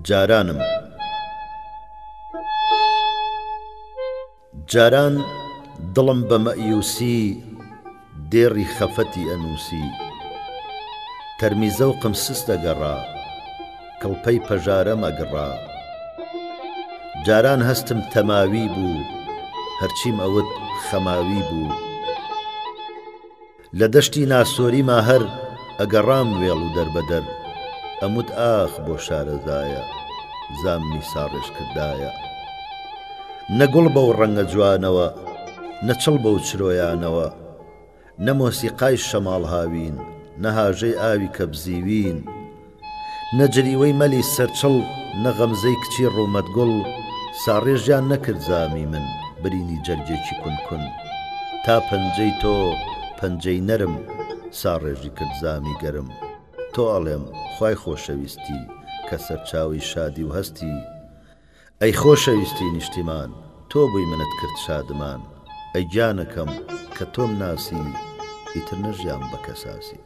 جارانم جاران دڵم بە مەئیوسی دێڕی خەفەتی ئەنووسی تەرمی زەوقم سست دەگەڕا کڵپەی پەژارەم ئەگڕا جاران هەستم تەماوی بوو هەرچیم ئەوت خەماوی بوو لە دەشتی ناسۆریما هەر ئەگەڕام وێڵ و دەربەدەر ئەموت ئاخ بۆ شارەزایە زامی ساڕێژ کردایە نەگوڵ بەو ڕەنگە جوانەوە نەچڵ بەو چرۆیانەوە نەمۆسیقای شەماڵ هاوین نەهاژەی ئاوی کە بزیوین نەجریوەی مەلی سەرچڵ نەغەمزەی کچی ڕوومەتگوڵ ساڕێژیان نەکرد زامی من برینی جەرگێکی کونکون تا پەنجەی تۆ پەنجەی نەرم ساڕێژی کرد زامی گەرم تۆ ئەڵێم خوای خۆشەویستی کە سەرچاوی شادی و هەستی ئەی خۆشەویستی نیشتیمان تۆ بووی منت کرد شادمان ئەی گیانەکەم کە تۆم ناسی ئیتر نەژیان بە کەساسی